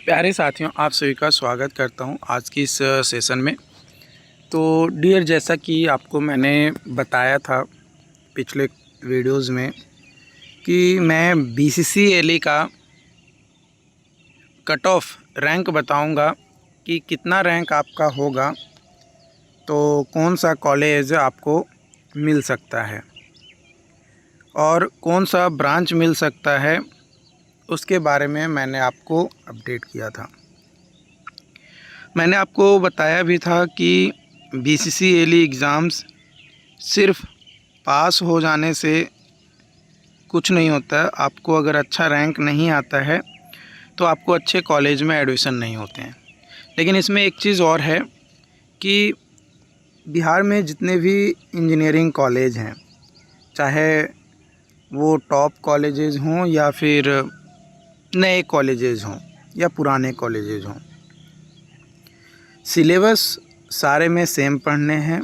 प्यारे साथियों, आप सभी का स्वागत करता हूं आज की इस सेशन में। तो डियर, जैसा कि आपको मैंने बताया था पिछले वीडियोस में कि मैं बीसीसीएलई का कट ऑफ रैंक बताऊंगा कि कितना रैंक आपका होगा तो कौन सा कॉलेज आपको मिल सकता है और कौन सा ब्रांच मिल सकता है, उसके बारे में मैंने आपको अपडेट किया था। मैंने आपको बताया भी था कि बीसीसीएलई एग्ज़ाम्स सिर्फ पास हो जाने से कुछ नहीं होता है। आपको अगर अच्छा रैंक नहीं आता है तो आपको अच्छे कॉलेज में एडमिशन नहीं होते हैं। लेकिन इसमें एक चीज़ और है कि बिहार में जितने भी इंजीनियरिंग कॉलेज हैं, चाहे वो टॉप कॉलेजेस हों या फिर नए कॉलेजेस हों या पुराने कॉलेजेस हों, सिलेबस सारे में सेम पढ़ने हैं।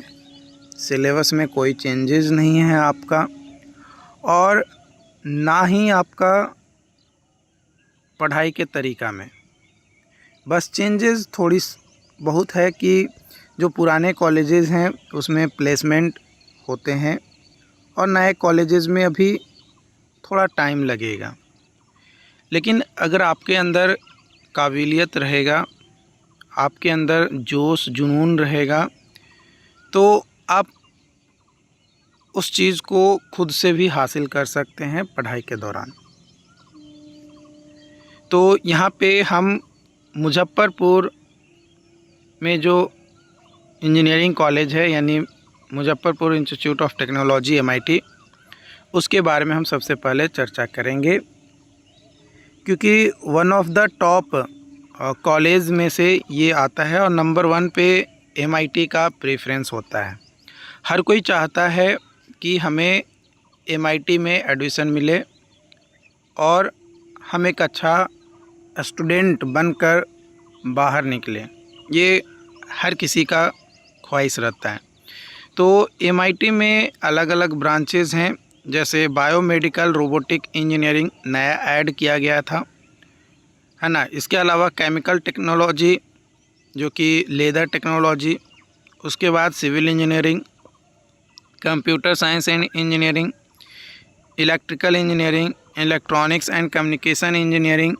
सिलेबस में कोई चेंजेस नहीं है आपका, और ना ही आपका पढ़ाई के तरीक़ा में। बस चेंजेस थोड़ी बहुत है कि जो पुराने कॉलेजेस हैं उसमें प्लेसमेंट होते हैं और नए कॉलेजेस में अभी थोड़ा टाइम लगेगा। लेकिन अगर आपके अंदर काबिलियत रहेगा, आपके अंदर जोश जुनून रहेगा, तो आप उस चीज़ को खुद से भी हासिल कर सकते हैं पढ़ाई के दौरान। तो यहाँ पे हम मुज़फ़्फ़रपुर में जो इंजीनियरिंग कॉलेज है, यानी Muzaffarpur institute of technology MIT, उसके बारे में हम सबसे पहले चर्चा करेंगे, क्योंकि one of the top college में से ये आता है और नंबर 1 पे MIT का प्रेफरेंस होता है। हर कोई चाहता है कि हमें MIT में एडमिशन मिले और हम एक अच्छा स्टूडेंट बनकर बाहर निकलें। ये हर किसी का ख्वाहिश रहता है। तो MIT में अलग अलग ब्रांचेस हैं, जैसे बायोमेडिकल रोबोटिक इंजीनियरिंग नया ऐड किया गया था, है ना। इसके अलावा केमिकल टेक्नोलॉजी, जो कि लेदर टेक्नोलॉजी, उसके बाद civil engineering, computer science and engineering, electrical engineering, electronics and communication engineering,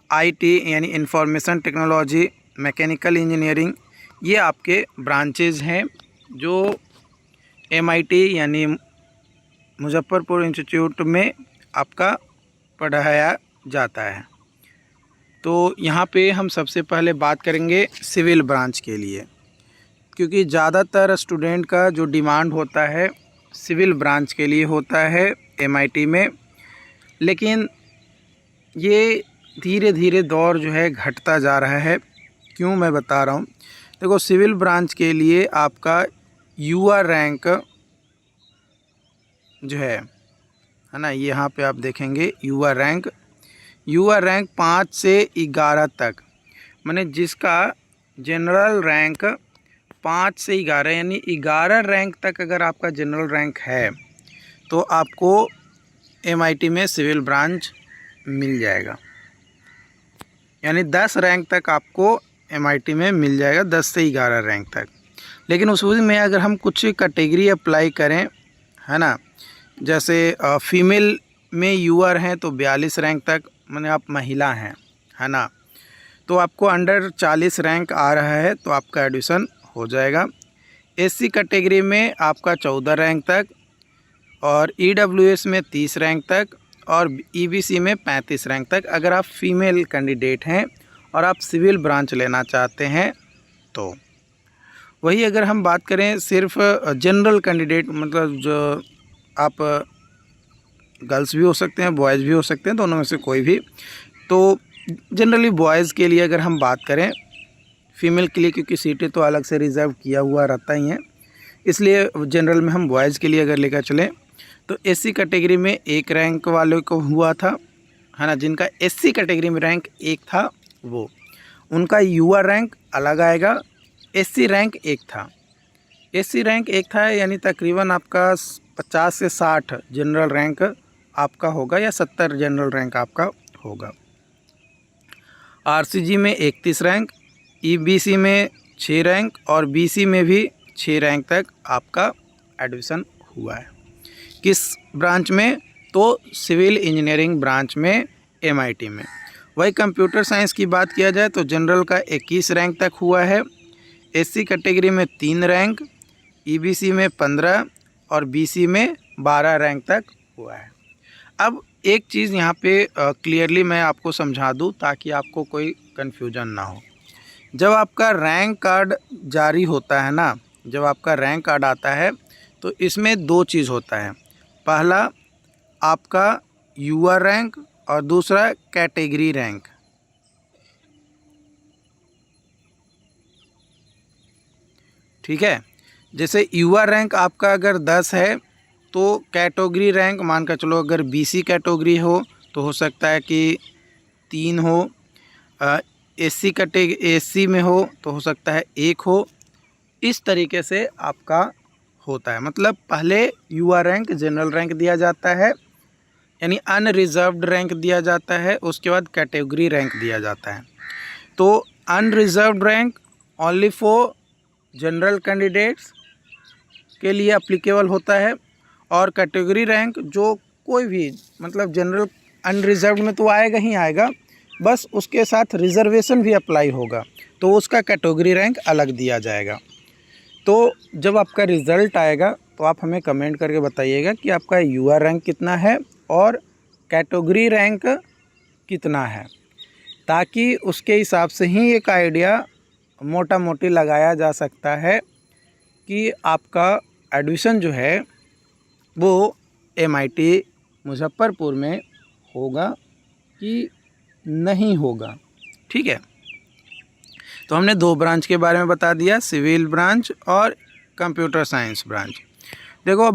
IT यानी इंफॉर्मेशन टेक्नोलॉजी, मैकेनिकल इंजीनियरिंग, ये आपके ब्रांचेज हैं जो MIT यानी मुज़फ़्फ़रपुर इंस्टीट्यूट में आपका पढ़ाया जाता है। तो यहाँ पे हम सबसे पहले बात करेंगे सिविल ब्रांच के लिए, क्योंकि ज़्यादातर स्टूडेंट का जो डिमांड होता है सिविल ब्रांच के लिए होता है MIT में। लेकिन ये धीरे धीरे दौर जो है घटता जा रहा है। क्यों, मैं बता रहा हूँ। देखो, सिविल ब्रांच के लिए आपका UR रैंक जो है ना, यहाँ पे आप देखेंगे UR रैंक 5 से 11 तक, माने जिसका जनरल रैंक 5 से 11 यानी 11 रैंक तक अगर आपका जनरल रैंक है तो आपको MIT में सिविल ब्रांच मिल जाएगा। यानी 10 रैंक तक आपको MIT में मिल जाएगा, 10 से 11 रैंक तक। लेकिन उस में अगर हम कुछ कैटेगरी अप्लाई करें, है ना, जैसे फीमेल में UR हैं तो 42 रैंक तक, माने आप महिला हैं, है ना, तो आपको अंडर 40 रैंक आ रहा है तो आपका एडमिशन हो जाएगा। SC कैटेगरी में आपका 14 रैंक तक, और EWS में 30 रैंक तक, और EBC में 35 रैंक तक अगर आप फीमेल कैंडिडेट हैं और आप सिविल ब्रांच लेना चाहते हैं तो। वही अगर हम बात करें सिर्फ जनरल कैंडिडेट, मतलब जो आप गर्ल्स भी हो सकते हैं, बॉयज़ भी हो सकते हैं, दोनों में से कोई भी, तो जनरली बॉयज़ के लिए अगर हम बात करें, फीमेल के लिए क्योंकि सीटें तो अलग से रिज़र्व किया हुआ रहता ही है, इसलिए जनरल में हम बॉयज़ के लिए अगर लेकर चलें तो SC कैटेगरी में 1 रैंक वालों को हुआ था, है ना, जिनका SC कैटेगरी में रैंक 1 था वो, उनका UR रैंक अलग आएगा। SC रैंक 1 था, SC रैंक 1 था, यानी तकरीबन आपका 50 से 60 जनरल रैंक आपका होगा या 70 जनरल रैंक आपका होगा। आरसीजी में 31 रैंक, ईबीसी में 6 रैंक और बीसी में भी 6 रैंक तक आपका एडमिशन हुआ है। किस ब्रांच में? तो सिविल इंजीनियरिंग ब्रांच में एमआईटी में। वही कंप्यूटर साइंस की बात किया जाए तो जनरल का 21 रैंक तक हुआ है, एससी कैटेगरी में 3 रैंक, ईबीसी में 15 और बीसी में 12 रैंक तक हुआ है। अब एक चीज़ यहाँ पे क्लियरली मैं आपको समझा दूँ ताकि आपको कोई कन्फ्यूजन ना हो। जब आपका रैंक कार्ड जारी होता है ना, जब आपका रैंक कार्ड आता है तो इसमें 2 चीज़ होता है। पहला आपका यूआर रैंक और दूसरा कैटेगरी रैंक। ठीक है, जैसे यूआर रैंक आपका अगर 10 है तो कैटेगरी रैंक मान कर चलो, अगर बीसी कैटेगरी हो तो हो सकता है कि 3 हो, एससी में हो तो हो सकता है 1 हो। इस तरीके से आपका होता है। मतलब पहले यूआर रैंक जनरल रैंक दिया जाता है, यानी अनरिजर्व्ड रैंक दिया जाता है, उसके बाद कैटेगरी रैंक दिया जाता है। तो unreserved rank only for general candidates के लिए अप्लीकेबल होता है, और कैटेगरी रैंक जो कोई भी, मतलब जनरल अनरिजर्व्ड में तो आएगा ही आएगा, बस उसके साथ रिजर्वेशन भी अप्लाई होगा तो उसका कैटेगरी रैंक अलग दिया जाएगा। तो जब आपका रिज़ल्ट आएगा तो आप हमें कमेंट करके बताइएगा कि आपका यूआर रैंक कितना है और कैटेगरी रैंक कितना है, ताकि उसके हिसाब से ही एक आइडिया मोटा मोटी लगाया जा सकता है कि आपका एडमिशन जो है वो एमआईटी मुजफ्फरपुर में होगा कि नहीं होगा। ठीक है, तो हमने 2 ब्रांच के बारे में बता दिया, सिविल ब्रांच और कंप्यूटर साइंस ब्रांच। देखो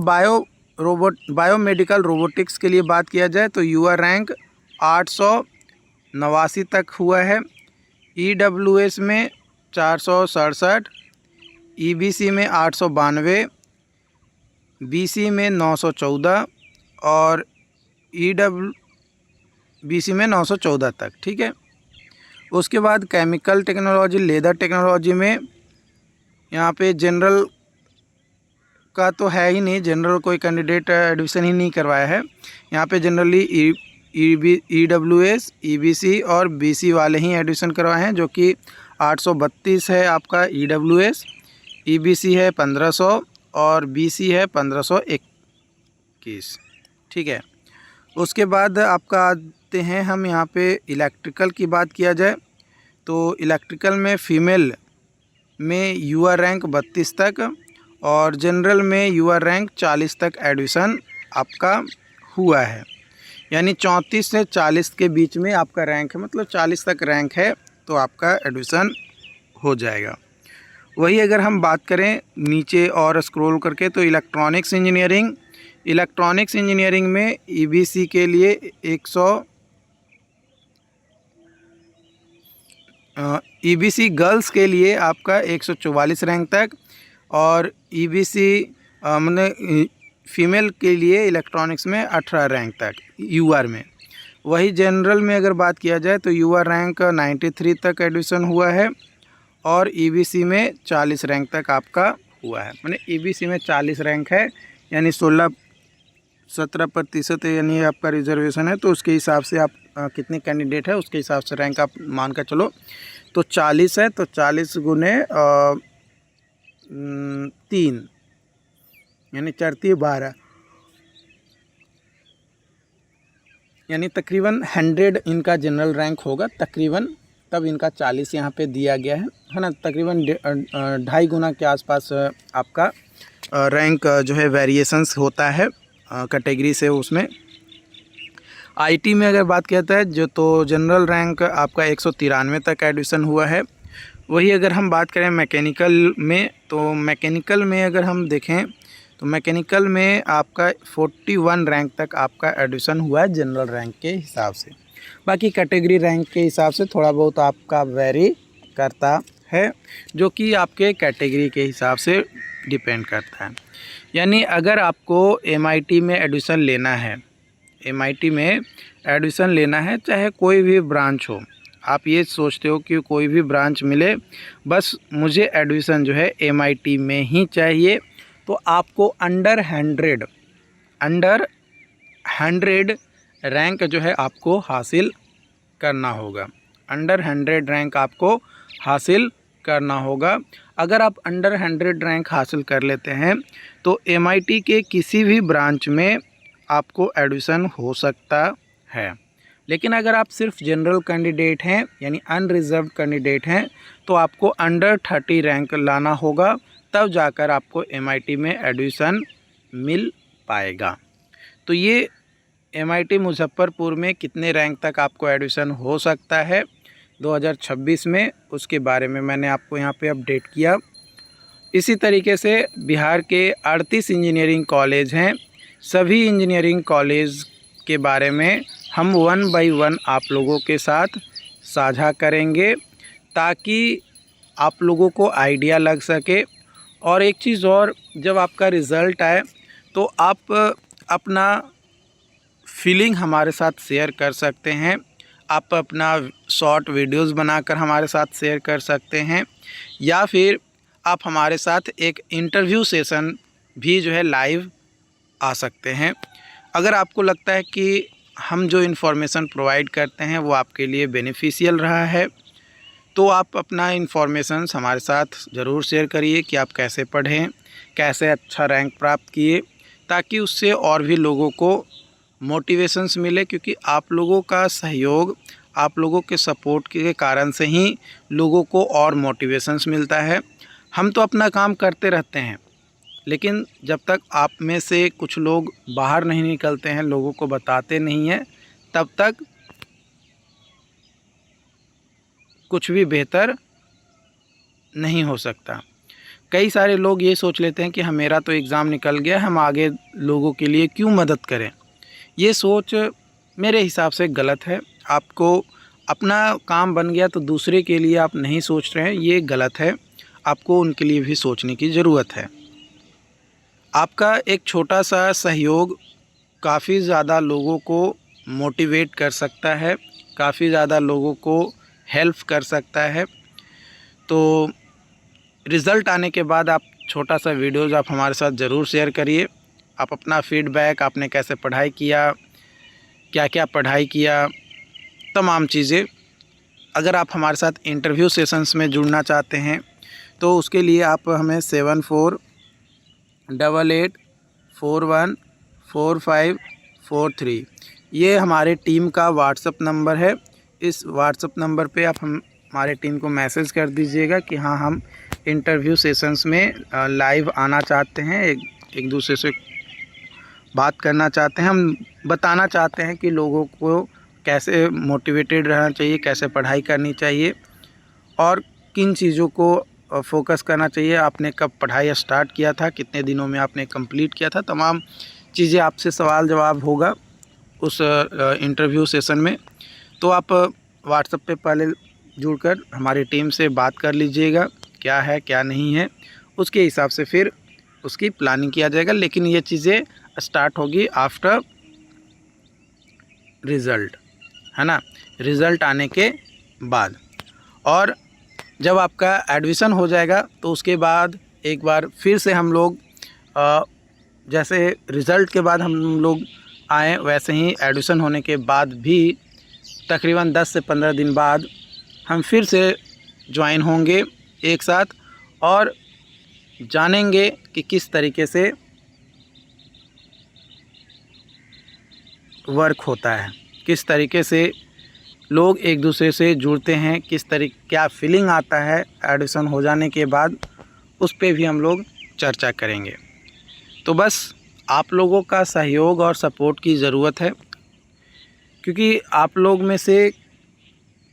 बायोमेडिकल रोबोटिक्स के लिए बात किया जाए तो यूआर रैंक 889 तक हुआ है, ईडब्ल्यूएस में 467, ईबीसी में 892, बीसी में 914 और बीसी में 914 तक। ठीक है, उसके बाद केमिकल टेक्नोलॉजी, लेदर टेक्नोलॉजी में यहाँ पे जनरल का तो है ही नहीं, जनरल कोई कैंडिडेट एडमिशन ही नहीं करवाया है। यहाँ पे जनरली ईडब्ल्यूएस, ईबीसी और बीसी वाले ही एडमिशन करवाए हैं, जो कि 832 है आपका ईडब्ल्यूएस, ईबीसी है 1500 और बीसी है 1521। ठीक है, उसके बाद आपका आते हैं हम यहाँ पे इलेक्ट्रिकल की बात किया जाए तो इलेक्ट्रिकल में फ़ीमेल में यूआर रैंक 32 तक और जनरल में यूआर रैंक 40 तक एडमिशन आपका हुआ है, यानी 34 से 40 के बीच में आपका रैंक है, मतलब 40 तक रैंक है तो आपका एडमिशन हो जाएगा। वही अगर हम बात करें नीचे और स्क्रॉल करके तो इलेक्ट्रॉनिक्स इंजीनियरिंग में ईबीसी के लिए ईबीसी गर्ल्स के लिए आपका 144 रैंक तक और ईबीसी मैंने फीमेल के लिए इलेक्ट्रॉनिक्स में 18 रैंक तक यूआर में। वही जनरल में अगर बात किया जाए तो यूआर रैंक 93 तक एडमिशन हुआ है और ईबीसी में 40 रैंक तक आपका हुआ है। मैंने ईबीसी में 40 रैंक है, यानी 16-17% यानी आपका रिजर्वेशन है, तो उसके हिसाब से आप कितने कैंडिडेट है उसके हिसाब से रैंक आप मान कर चलो। तो 40 है तो 40 गुने 3 यानी 4×3 = 12, यानी तकरीबन 100 इनका जनरल रैंक होगा तकरीबन, तब इनका 40 यहाँ पे दिया गया है ना। तकरीबन 2.5 गुना के आसपास आपका रैंक जो है वेरिएशंस होता है कैटेगरी से। उसमें आईटी में अगर बात किया जाए जो तो जनरल रैंक आपका 193 तक एडमिशन हुआ है। वही अगर हम बात करें मैकेनिकल में तो मैकेनिकल में अगर हम देखें तो मैकेनिकल में आपका 41 रैंक तक आपका एडमिशन हुआ है जनरल रैंक के हिसाब से। बाकी कैटेगरी रैंक के हिसाब से थोड़ा बहुत आपका वेरी करता है, जो कि आपके कैटेगरी के हिसाब से डिपेंड करता है। यानी अगर आपको एमआईटी में एडमिशन लेना है, एमआईटी में एडमिशन लेना है चाहे कोई भी ब्रांच हो, आप ये सोचते हो कि कोई भी ब्रांच मिले, बस मुझे एडमिशन जो है MIT में ही चाहिए, तो आपको अंडर 100 रैंक जो है आपको हासिल करना होगा। अंडर 100 रैंक आपको हासिल करना होगा। अगर आप अंडर 100 रैंक हासिल कर लेते हैं तो MIT के किसी भी ब्रांच में आपको एडमिशन हो सकता है। लेकिन अगर आप सिर्फ जनरल कैंडिडेट हैं यानी अनरिजर्व्ड कैंडिडेट हैं तो आपको अंडर 30 रैंक लाना होगा, तब जाकर आपको MIT में एडमिशन मिल पाएगा। तो ये MIT मुजफ्फरपुर में कितने रैंक तक आपको एडमिशन हो सकता है 2026 में, उसके बारे में मैंने आपको यहाँ पे अपडेट किया। इसी तरीके से बिहार के 38 इंजीनियरिंग कॉलेज हैं, सभी इंजीनियरिंग कॉलेज के बारे में हम 1 बाय 1 आप लोगों के साथ साझा करेंगे ताकि आप लोगों को आइडिया लग सके। और एक चीज़ और, जब आपका रिज़ल्ट आए तो आप अपना फीलिंग हमारे साथ शेयर कर सकते हैं। आप अपना शॉर्ट वीडियोस बनाकर हमारे साथ शेयर कर सकते हैं, या फिर आप हमारे साथ एक इंटरव्यू सेशन भी जो है लाइव आ सकते हैं। अगर आपको लगता है कि हम जो इन्फॉर्मेशन प्रोवाइड करते हैं वो आपके लिए बेनिफिशियल रहा है तो आप अपना इन्फॉर्मेशन हमारे साथ ज़रूर शेयर करिए कि आप कैसे पढ़ें, कैसे अच्छा रैंक प्राप्त किए, ताकि उससे और भी लोगों को मोटिवेशंस मिले। क्योंकि आप लोगों का सहयोग, आप लोगों के सपोर्ट के कारण से ही लोगों को और मोटिवेशंस मिलता है। हम तो अपना काम करते रहते हैं, लेकिन जब तक आप में से कुछ लोग बाहर नहीं निकलते हैं, लोगों को बताते नहीं हैं, तब तक कुछ भी बेहतर नहीं हो सकता। कई सारे लोग ये सोच लेते हैं कि मेरा तो एग्ज़ाम निकल गया, हम आगे लोगों के लिए क्यों मदद करें। ये सोच मेरे हिसाब से गलत है। आपको अपना काम बन गया तो दूसरे के लिए आप नहीं सोच रहे हैं, ये गलत है। आपको उनके लिए भी सोचने की ज़रूरत है। आपका एक छोटा सा सहयोग काफ़ी ज़्यादा लोगों को मोटिवेट कर सकता है, काफ़ी ज़्यादा लोगों को हेल्प कर सकता है। तो रिज़ल्ट आने के बाद आप छोटा सा वीडियोज़ आप हमारे साथ ज़रूर शेयर करिए। आप अपना फीडबैक, आपने कैसे पढ़ाई किया, क्या क्या पढ़ाई किया, तमाम चीज़ें। अगर आप हमारे साथ इंटरव्यू सेशंस में जुड़ना चाहते हैं तो उसके लिए आप हमें 7488414543 ये हमारे टीम का व्हाट्सअप नंबर है। इस व्हाट्सअप नंबर पे आप हमारे टीम को मैसेज कर दीजिएगा कि हाँ, हम इंटरव्यू सेशंस में लाइव आना चाहते हैं, एक दूसरे से बात करना चाहते हैं। हम बताना चाहते हैं कि लोगों को कैसे मोटिवेटेड रहना चाहिए, कैसे पढ़ाई करनी चाहिए और किन चीज़ों को फोकस करना चाहिए। आपने कब पढ़ाई स्टार्ट किया था, कितने दिनों में आपने कंप्लीट किया था, तमाम चीज़ें आपसे सवाल जवाब होगा उस इंटरव्यू सेशन में। तो आप व्हाट्सएप पे पहले जुड़कर हमारी टीम से बात कर लीजिएगा, क्या है क्या नहीं है, उसके हिसाब से फिर उसकी प्लानिंग किया जाएगा। लेकिन ये चीज़ें स्टार्ट होगी आफ्टर रिज़ल्ट, है ना, रिज़ल्ट आने के बाद। और जब आपका एडमिशन हो जाएगा तो उसके बाद एक बार फिर से हम लोग जैसे रिज़ल्ट के बाद हम लोग आए, वैसे ही एडमिशन होने के बाद भी तकरीबन 10 से 15 दिन बाद हम फिर से ज्वाइन होंगे एक साथ और जानेंगे कि किस तरीके से वर्क होता है, किस तरीके से लोग एक दूसरे से जुड़ते हैं, किस तरीके क्या फीलिंग आता है एडमिशन हो जाने के बाद, उस पे भी हम लोग चर्चा करेंगे। तो बस आप लोगों का सहयोग और सपोर्ट की ज़रूरत है, क्योंकि आप लोग में से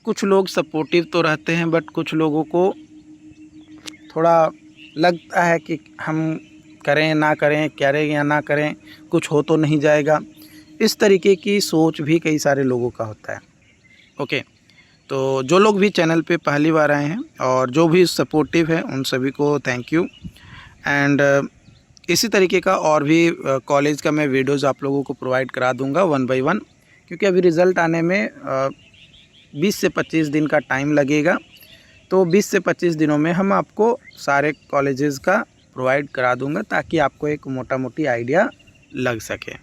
कुछ लोग सपोर्टिव तो रहते हैं, बट कुछ लोगों को थोड़ा लगता है कि हम करें ना करें, करें या ना करें, कुछ हो तो नहीं जाएगा। इस तरीके की सोच भी कई सारे लोगों का होता है। ओके, तो जो लोग भी चैनल पे पहली बार आए हैं और जो भी सपोर्टिव है उन सभी को थैंक यू। एंड इसी तरीके का और भी कॉलेज का मैं वीडियोज़ आप लोगों को प्रोवाइड करा दूंगा 1 बाय 1, क्योंकि अभी रिज़ल्ट आने में 20 से 25 दिन का टाइम लगेगा। तो 20 से 25 दिनों में हम आपको सारे कॉलेजेस का प्रोवाइड करा दूंगा ताकि आपको एक मोटा मोटी आइडिया लग सके।